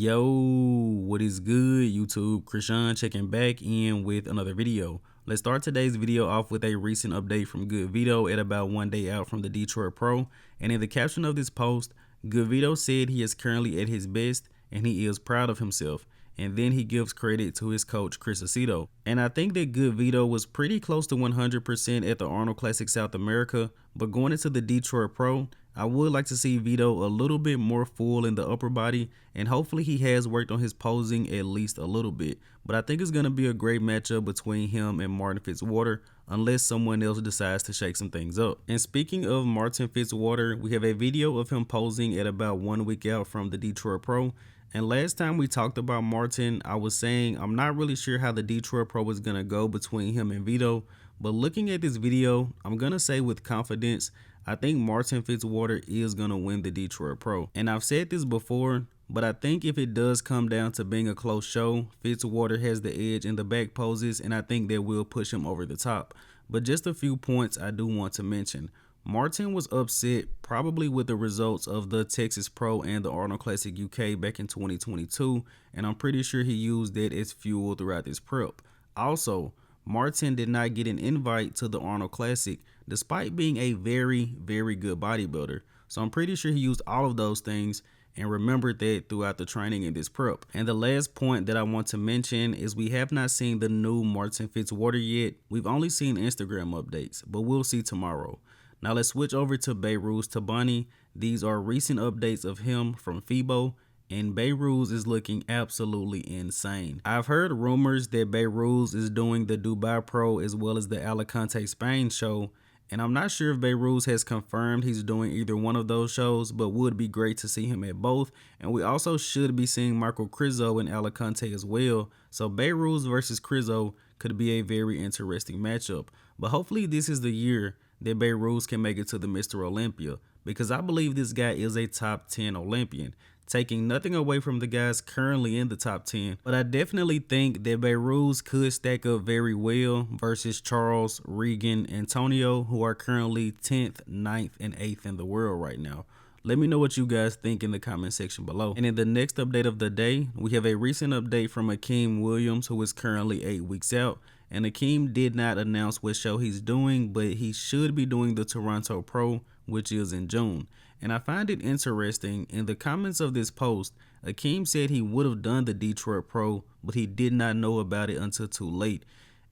Yo, what is good, YouTube? Krishan checking back in with another video. Let's start today's video off with a recent update from Good Vito at about 1 day out from the Detroit Pro. And in the caption of this post, Good Vito said he is currently at his best and he is proud of himself. And then he gives credit to his coach, Chris Aceto. And I think that Good Vito was pretty close to 100% at the Arnold Classic South America, but going into the Detroit Pro, I would like to see Vito a little bit more full in the upper body, and hopefully he has worked on his posing at least a little bit. But I think it's going to be a great matchup between him and Martin Fitzwater, unless someone else decides to shake some things up. And speaking of Martin Fitzwater, we have a video of him posing at about 1 week out from the Detroit Pro. And last time we talked about Martin, I was saying I'm not really sure how the Detroit Pro is going to go between him and Vito. But looking at this video, I'm going to say with confidence, I think Martin Fitzwater is going to win the Detroit Pro. And I've said this before, but I think if it does come down to being a close show, Fitzwater has the edge in the back poses, and I think that will push him over the top. But just a few points I do want to mention. Martin was upset probably with the results of the Texas Pro and the Arnold Classic UK back in 2022, and I'm pretty sure he used that as fuel throughout this prep. Also, Martin did not get an invite to the Arnold Classic despite being a very, very good bodybuilder. So I'm pretty sure he used all of those things and remembered that throughout the training in this prep. And the last point that I want to mention is we have not seen the new Martin Fitzwater yet. We've only seen Instagram updates, but we'll see tomorrow. Now let's switch over to Behrooz Tabani. These are recent updates of him from FIBO, and Behrooz is looking absolutely insane. I've heard rumors that Behrooz is doing the Dubai Pro as well as the Alicante Spain show, and I'm not sure if Behrooz has confirmed he's doing either one of those shows, but would be great to see him at both. And we also should be seeing Marco Crizzo in Alicante as well, so Behrooz versus Crizzo could be a very interesting matchup. But hopefully this is the year that Behrooz can make it to the Mr. Olympia, because I believe this guy is a top 10 Olympian, taking nothing away from the guys currently in the top 10. But I definitely think that Behrooz could stack up very well versus Charles, Regan, Antonio, who are currently 10th, 9th, and 8th in the world right now. Let me know what you guys think in the comment section below. And in the next update of the day, we have a recent update from Akim Williams, who is currently 8 weeks out. And Akim did not announce what show he's doing, but he should be doing the Toronto Pro, which is in June. And I find it interesting, in the comments of this post, Akim said he would have done the Detroit Pro, but he did not know about it until too late.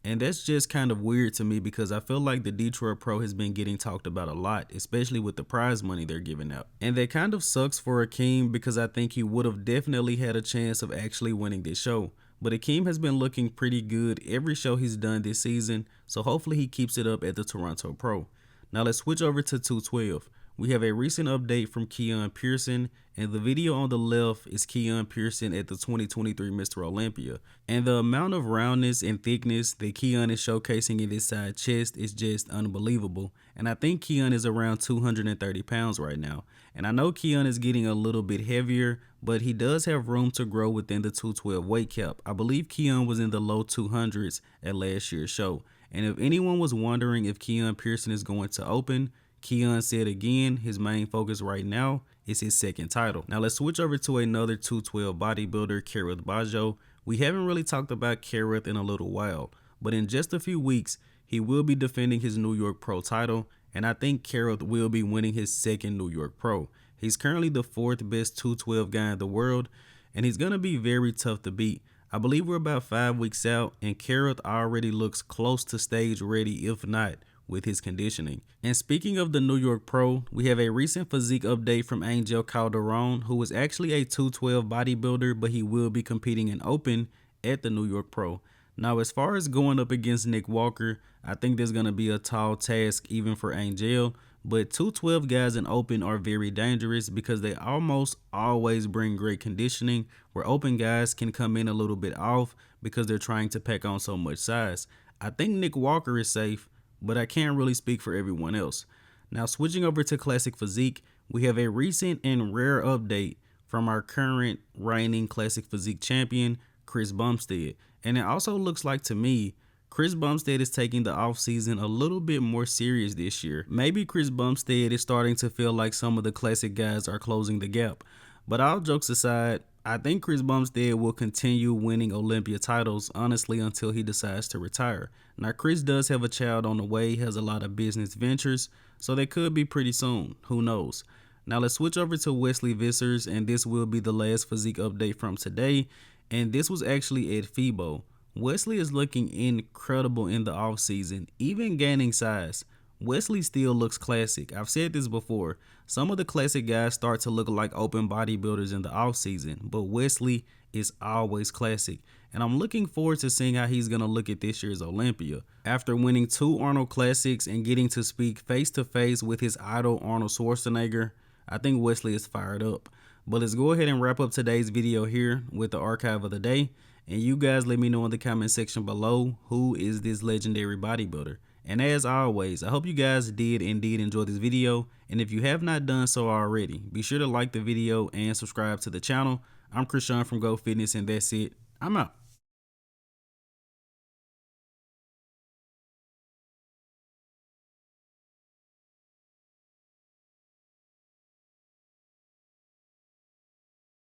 And that's just kind of weird to me, because I feel like the Detroit Pro has been getting talked about a lot, especially with the prize money they're giving out. And that kind of sucks for Akim, because I think he would have definitely had a chance of actually winning this show. But Akim has been looking pretty good every show he's done this season, so hopefully he keeps it up at the Toronto Pro. Now let's switch over to 212. We have a recent update from Keone Pearson, and the video on the left is Keone Pearson at the 2023 Mr. Olympia. And the amount of roundness and thickness that Keone is showcasing in his side chest is just unbelievable. And I think Keone is around 230 pounds right now. And I know Keone is getting a little bit heavier, but he does have room to grow within the 212 weight cap. I believe Keone was in the low 200s at last year's show. And if anyone was wondering if Keone Pearson is going to open, Keone said again, his main focus right now is his second title. Now let's switch over to another 212 bodybuilder, Kerrith Bajjo. We haven't really talked about Kerrith in a little while, but in just a few weeks, he will be defending his New York Pro title, and I think Kerrith will be winning his second New York Pro. He's currently the 4th best 212 guy in the world, and he's going to be very tough to beat. I believe we're about 5 weeks out, and Kerrith already looks close to stage ready, if not, with his conditioning. And speaking of the New York Pro, we have a recent physique update from Angel Calderon, who is actually a 212 bodybuilder, but he will be competing in open at the New York Pro. Now, as far as going up against Nick Walker, I think there's going to be a tall task even for Angel, but 212 guys in open are very dangerous because they almost always bring great conditioning, where open guys can come in a little bit off because they're trying to pack on so much size. I think Nick Walker is safe, but I can't really speak for everyone else. Now switching over to Classic Physique, we have a recent and rare update from our current reigning Classic Physique champion, Chris Bumstead. And it also looks like to me, Chris Bumstead is taking the offseason a little bit more serious this year. Maybe Chris Bumstead is starting to feel like some of the classic guys are closing the gap. But all jokes aside, I think Chris Bumstead will continue winning Olympia titles, honestly, until he decides to retire. Now, Chris does have a child on the way, has a lot of business ventures, so they could be pretty soon. Who knows? Now, let's switch over to Wesley Vissers, and this will be the last physique update from today. And this was actually at FIBO. Wesley is looking incredible in the offseason, even gaining size. Wesley still looks classic. I've said this before. Some of the classic guys start to look like open bodybuilders in the offseason, but Wesley is always classic. And I'm looking forward to seeing how he's going to look at this year's Olympia. After winning 2 Arnold Classics and getting to speak face-to-face with his idol Arnold Schwarzenegger, I think Wesley is fired up. But let's go ahead and wrap up today's video here with the archive of the day. And you guys let me know in the comment section below, who is this legendary bodybuilder? And as always, I hope you guys did indeed enjoy this video. And if you have not done so already, be sure to like the video and subscribe to the channel. I'm Keone from Go Fitness, and that's it. I'm out.